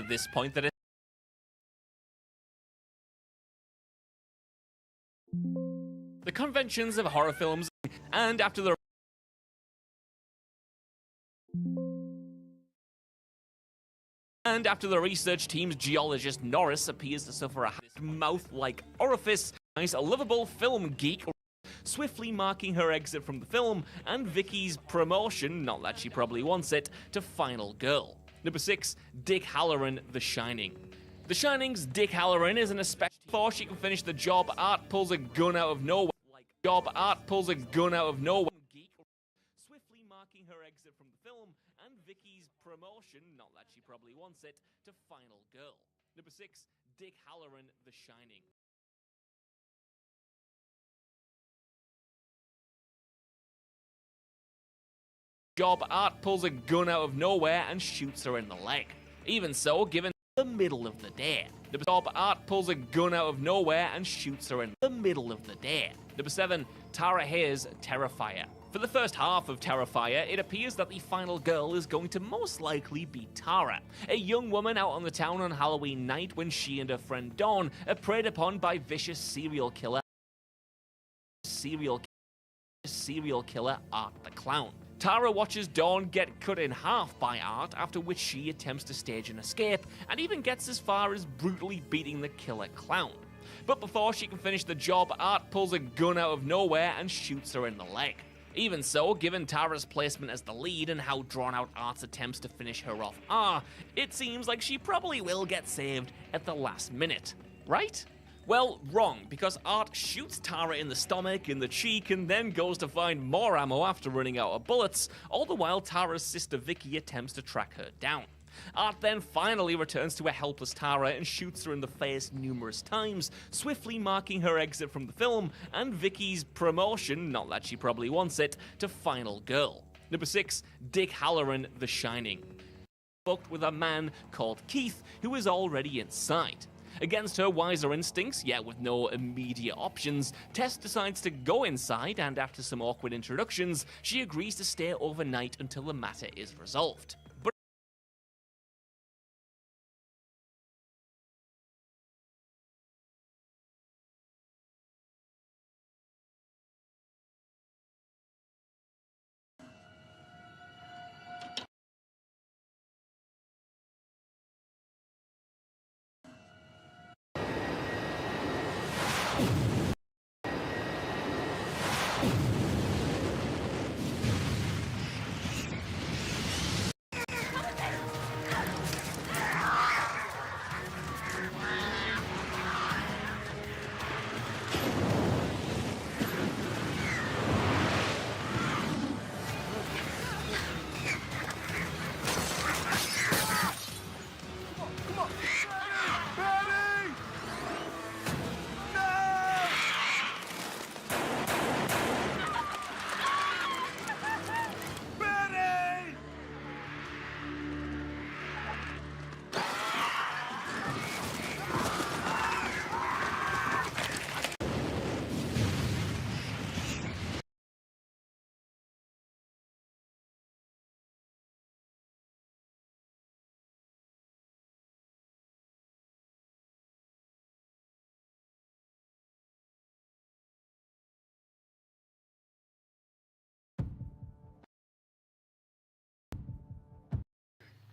at this point that the conventions of horror films, and after the research team's geologist Norris appears to suffer a mouth-like orifice, a lovable film geek swiftly marking her exit from the film, and Vicky's promotion, not that she probably wants it, to final girl. Number 6, Dick Halloran, The Shining. The Shining's Dick Halloran is an especially before she can finish the job, Art pulls a gun out of nowhere. Swiftly marking her exit from the film, and Vicky's promotion, not that she probably wants it, to final girl. Number 6, Dick Halloran, The Shining. Art pulls a gun out of nowhere and shoots her in the leg. Even so, given the middle of the day, Art pulls a gun out of nowhere and shoots her in the middle of the day. Number 7, Tara Hayes' Terrifier. For the first half of Terrifier, it appears that the final girl is going to most likely be Tara, a young woman out on the town on Halloween night when she and her friend Dawn are preyed upon by vicious serial killer Art the Clown. Tara watches Dawn get cut in half by Art, after which she attempts to stage an escape, and even gets as far as brutally beating the killer clown. But before she can finish the job, Art pulls a gun out of nowhere and shoots her in the leg. Even so, given Tara's placement as the lead and how drawn out Art's attempts to finish her off are, it seems like she probably will get saved at the last minute, right? Well, wrong, because Art shoots Tara in the stomach, in the cheek, and then goes to find more ammo after running out of bullets, all the while Tara's sister Vicky attempts to track her down. Art then finally returns to a helpless Tara and shoots her in the face numerous times, swiftly marking her exit from the film, and Vicky's promotion, not that she probably wants it, to final girl. Number 6, Dick Halloran, The Shining. Booked with a man called Keith, who is already inside. Against her wiser instincts, yet with no immediate options, Tess decides to go inside, and after some awkward introductions, she agrees to stay overnight until the matter is resolved.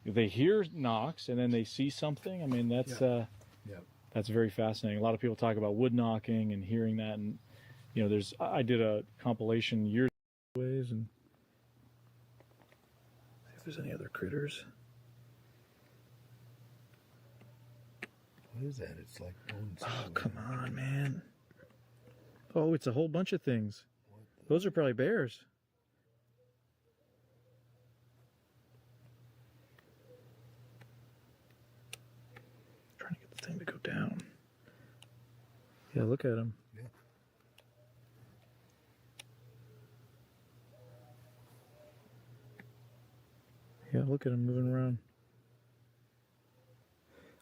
But they hear knocks and then they see something. I mean, that's very fascinating. A lot of people talk about wood knocking and hearing that, and you know, I did a compilation years ago and see if there's any other critters. What is that? It's like oh, come on, man. Oh, it's a whole bunch of things. Those are probably bears. Trying to get the thing to go down. Yeah, look at him. Yeah. Yeah, look at him moving around.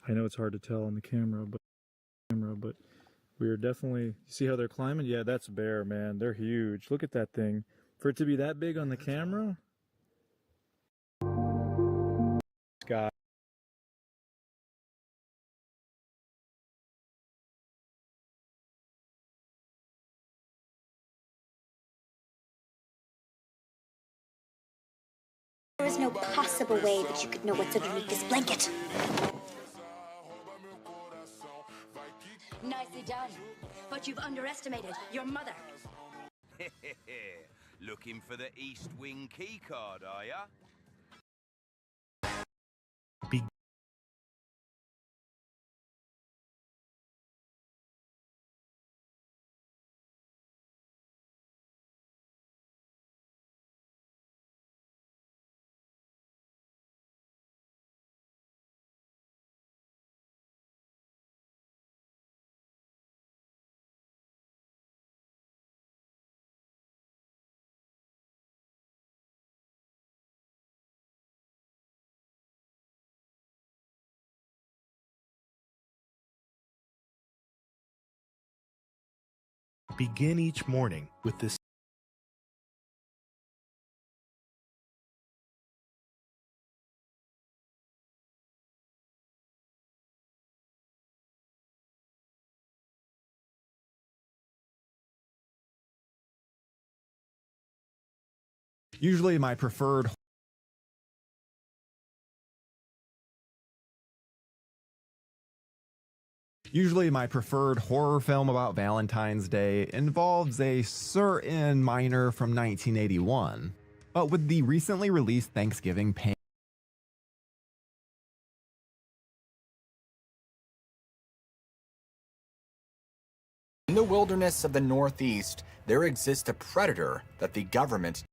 I know it's hard to tell on the camera, but we are definitely, see how they're climbing? Yeah, that's a bear, man. They're huge. Look at that thing. For it to be that big on the camera. Sky. There's no possible way that you could know what's underneath this blanket. Nicely done. But you've underestimated your mother. Looking for the East Wing keycard, are ya? Begin each morning with this. Usually my preferred horror film about Valentine's Day involves a certain minor from 1981. But with the recently released Thanksgiving Pain In the wilderness of the Northeast, there exists a predator that the government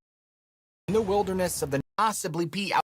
in the wilderness of the possibly be out.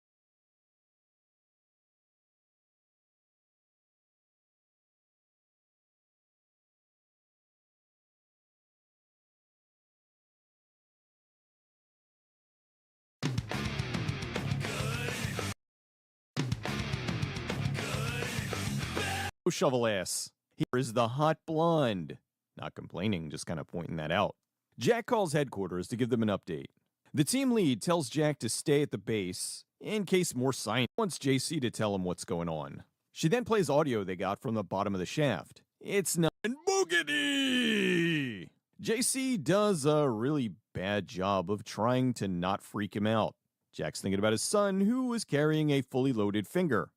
Shovel ass. Here is the hot blonde. Not complaining, just kind of pointing that out. Jack calls headquarters to give them an update. The team lead tells Jack to stay at the base in case more science wants JC to tell him what's going on. She then plays audio they got from the bottom of the shaft. It's not boogity. JC does a really bad job of trying to not freak him out. Jack's thinking about his son, who was carrying a fully loaded finger.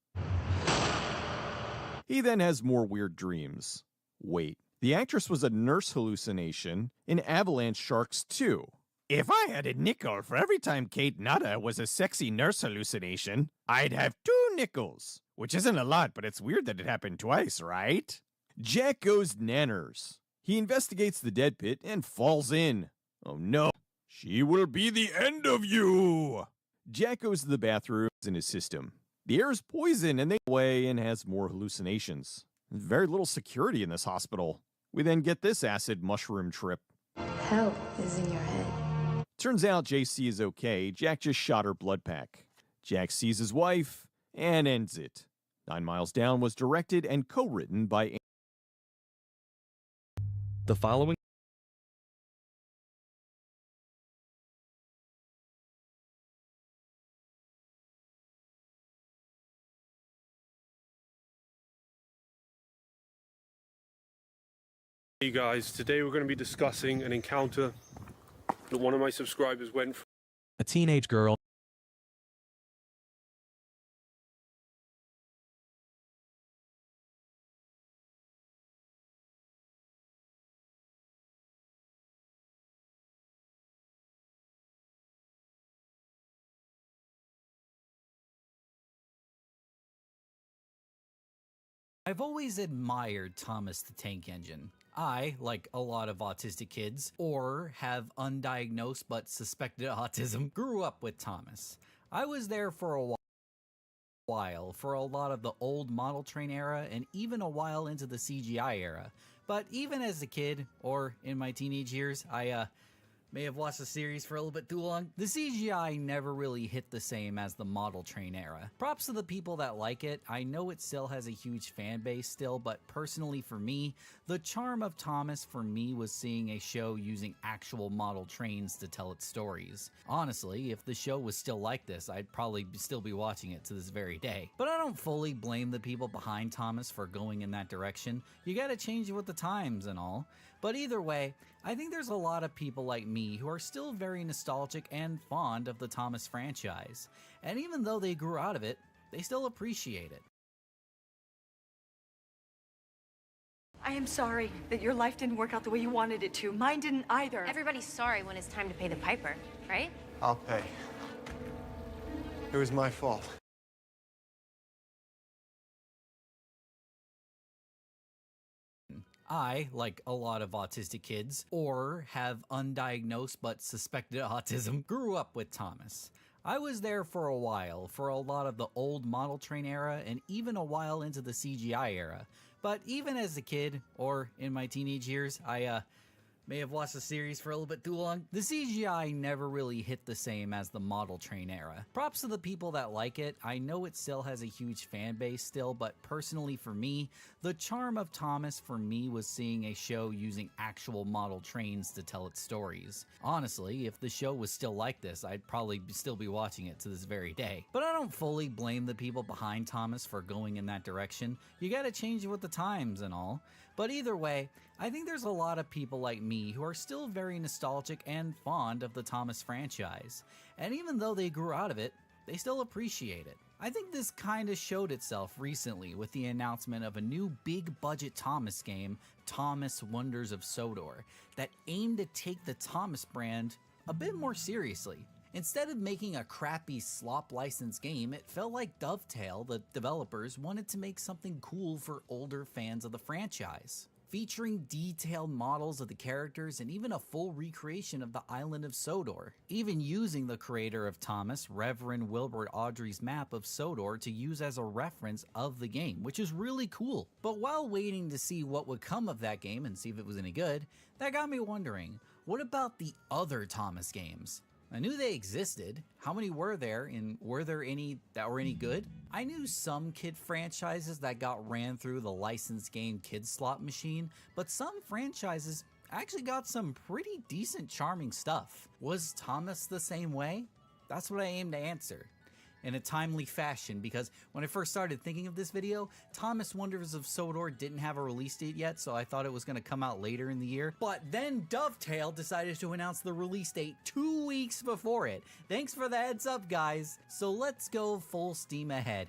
He then has more weird dreams. Wait, the actress was a nurse hallucination in Avalanche Sharks 2. If I had a nickel for every time Kate Nada was a sexy nurse hallucination, I'd have 2 nickels. Which isn't a lot, but it's weird that it happened twice, right? Jack goes nanners. He investigates the dead pit and falls in. Oh no, she will be the end of you! Jack goes to the bathroom in his system. The air is poison and they go away and has more hallucinations. There's very little security in this hospital. We then get this acid mushroom trip. Hell is in your head. Turns out JC is okay. Jack just shot her blood pack. Jack sees his wife and ends it. 9 Miles Down was directed and co-written by the following. Hey guys, today we're going to be discussing an encounter that one of my subscribers went through. A teenage girl. I've always admired Thomas the Tank Engine. I, like a lot of autistic kids, or have undiagnosed but suspected autism, grew up with Thomas. I was there for a while, for a lot of the old model train era, and even a while into the CGI era. But even as a kid, or in my teenage years, I may have watched the series for a little bit too long. The CGI never really hit the same as the model train era. Props to the people that like it. I know it still has a huge fan base still, but personally for me, the charm of Thomas for me was seeing a show using actual model trains to tell its stories. Honestly, if the show was still like this, I'd probably still be watching it to this very day. But I don't fully blame the people behind Thomas for going in that direction. You gotta change with the times and all. But either way, I think there's a lot of people like me who are still very nostalgic and fond of the Thomas franchise. And even though they grew out of it, they still appreciate it. I am sorry that your life didn't work out the way you wanted it to. Mine didn't either. Everybody's sorry when it's time to pay the piper, right? I'll pay. It was my fault. I, like a lot of autistic kids, or have undiagnosed but suspected autism, grew up with Thomas. I was there for a while, for a lot of the old model train era, and even a while into the CGI era. But even as a kid, or in my teenage years, I may have watched the series for a little bit too long. The CGI never really hit the same as the model train era. Props to the people that like it. I know it still has a huge fan base still, but personally for me, the charm of Thomas for me was seeing a show using actual model trains to tell its stories. Honestly, if the show was still like this, I'd probably still be watching it to this very day. But I don't fully blame the people behind Thomas for going in that direction. You gotta change it with the times and all. But either way, I think there's a lot of people like me who are still very nostalgic and fond of the Thomas franchise. And even though they grew out of it, they still appreciate it. I think this kinda showed itself recently with the announcement of a new big budget Thomas game, Thomas Wonders of Sodor, that aimed to take the Thomas brand a bit more seriously. Instead of making a crappy slop license game, it felt like Dovetail, the developers, wanted to make something cool for older fans of the franchise. Featuring detailed models of the characters and even a full recreation of the island of Sodor. Even using the creator of Thomas, Reverend Wilbert Audrey's map of Sodor to use as a reference of the game, which is really cool. But while waiting to see what would come of that game and see if it was any good, that got me wondering, what about the other Thomas games? I knew they existed. How many were there, and were there any that were any good? I knew some kid franchises that got ran through the licensed game kid slot machine, but some franchises actually got some pretty decent charming stuff. Was Thomas the same way? That's what I aim to answer. In a timely fashion, because when I first started thinking of this video, Thomas Wonders of Sodor didn't have a release date yet, so I thought it was going to come out later in the year. But then Dovetail decided to announce the release date 2 weeks before it. Thanks for the heads up, guys. So let's go full steam ahead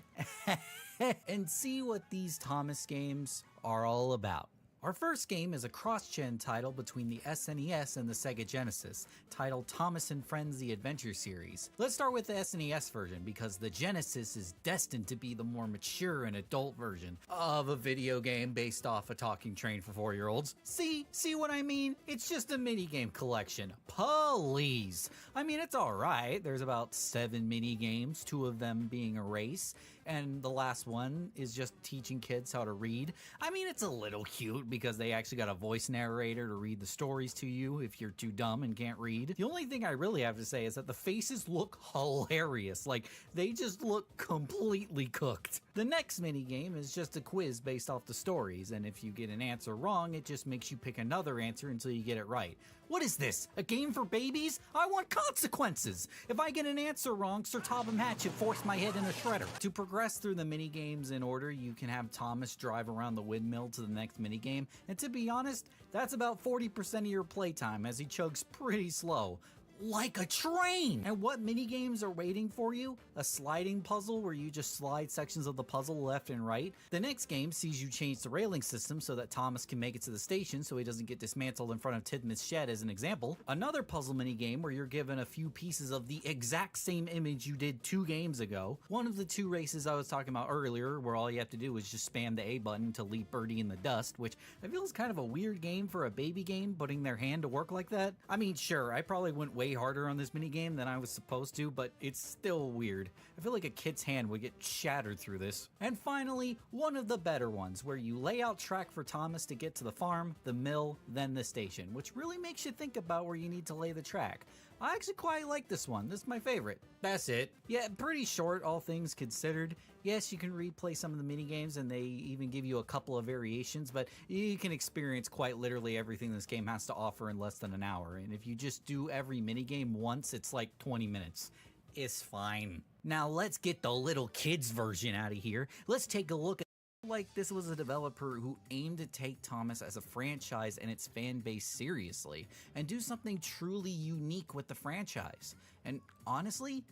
and see what these Thomas games are all about. Our first game is a cross-gen title between the SNES and the Sega Genesis, titled Thomas and Friends The Adventure Series. Let's start with the SNES version, because the Genesis is destined to be the more mature and adult version of a video game based off a talking train for 4-year-olds. See what I mean? It's just a minigame collection. Please. I mean, it's alright. There's about 7 minigames, 2 of them being a race, and the last one is just teaching kids how to read. I mean, it's a little cute because they actually got a voice narrator to read the stories to you if you're too dumb and can't read. The only thing I really have to say is that the faces look hilarious. Like, they just look completely cooked. The next minigame is just a quiz based off the stories, and if you get an answer wrong, it just makes you pick another answer until you get it right. What is this? A game for babies? I want consequences! If I get an answer wrong, Sir Topham Hatt should force my head in a shredder. To progress through the minigames in order, you can have Thomas drive around the windmill to the next minigame, and to be honest, that's about 40% of your playtime as he chugs pretty slow. Like a train! And what minigames are waiting for you? A sliding puzzle where you just slide sections of the puzzle left and right. The next game sees you change the railing system so that Thomas can make it to the station so he doesn't get dismantled in front of Tidman's shed as an example. Another puzzle minigame where you're given a few pieces of the exact same image you did 2 games ago. One of the 2 races I was talking about earlier where all you have to do is just spam the A button to leap Birdie in the dust, which I feel is kind of a weird game for a baby game, putting their hand to work like that. I mean, sure, I probably went way harder on this minigame than I was supposed to, but it's still weird. I feel like a kid's hand would get shattered through this. And finally, one of the better ones, where you lay out track for Thomas to get to the farm, the mill, then the station, which really makes you think about where you need to lay the track. I actually quite like this one. This is my favorite. That's it. Yeah, pretty short, all things considered. Yes, you can replay some of the minigames, and they even give you a couple of variations, but you can experience quite literally everything this game has to offer in less than an hour. And if you just do every minigame once, it's like 20 minutes. It's fine. Now let's get the little kids version out of here. Let's take a look at like this was a developer who aimed to take Thomas as a franchise and its fan base seriously, and do something truly unique with the franchise. And honestly,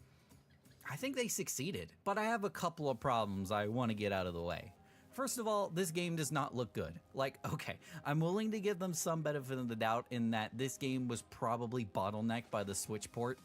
I think they succeeded. But I have a couple of problems I want to get out of the way. First of all, this game does not look good. Like, okay, I'm willing to give them some benefit of the doubt in that this game was probably bottlenecked by the Switch port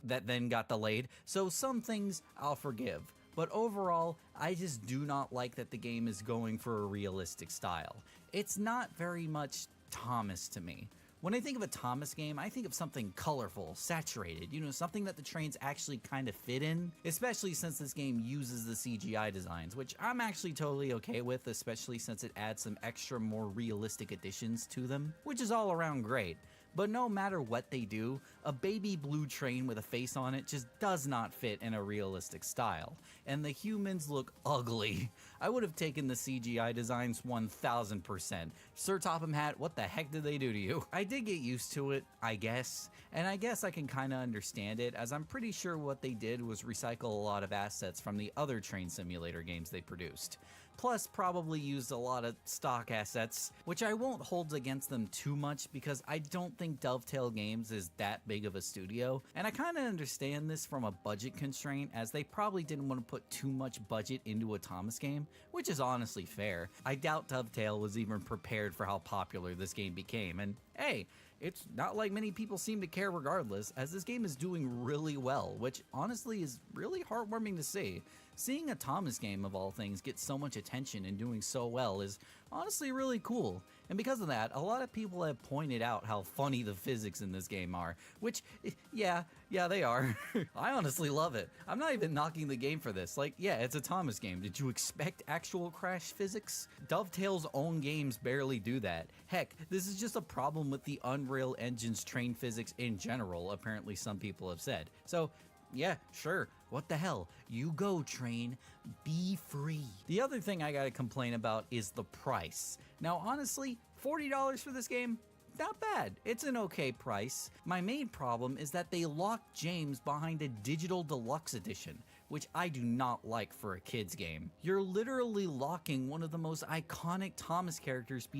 that then got delayed, so some things I'll forgive. But overall, I just do not like that the game is going for a realistic style. It's not very much Thomas to me. When I think of a Thomas game, I think of something colorful, saturated, something that the trains actually kind of fit in, especially since this game uses the CGI designs, which I'm actually totally okay with, especially since it adds some extra more realistic additions to them, which is all around great. But no matter what they do, a baby blue train with a face on it just does not fit in a realistic style. And the humans look ugly. I would have taken the CGI designs 1000%. Sir Topham Hatt, what the heck did they do to you? I did get used to it, I guess. And I guess I can kinda understand it, as I'm pretty sure what they did was recycle a lot of assets from the other train simulator games they produced. Plus probably used a lot of stock assets, which I won't hold against them too much because I don't think Dovetail Games is that big of a studio, and I kinda understand this from a budget constraint, as they probably didn't want to put too much budget into a Thomas game, which is honestly fair. I doubt Dovetail was even prepared for how popular this game became, and hey, it's not like many people seem to care regardless, as this game is doing really well, which honestly is really heartwarming to see. Seeing a Thomas game of all things get so much attention and doing so well is honestly really cool. And because of that, a lot of people have pointed out how funny the physics in this game are, which, yeah, they are. I honestly love it. I'm not even knocking the game for this. Like, yeah, it's a Thomas game. Did you expect actual crash physics? Dovetail's own games barely do that. Heck, this is just a problem with the Unreal Engine's train physics in general, apparently some people have said. So, yeah, sure, what the hell? You go, train. Be free. The other thing I gotta complain about is the price. Now, honestly, $40 for this game? Not bad. It's an okay price. My main problem is that they locked James behind a digital deluxe edition, which I do not like for a kid's game. You're literally locking one of the most iconic Thomas characters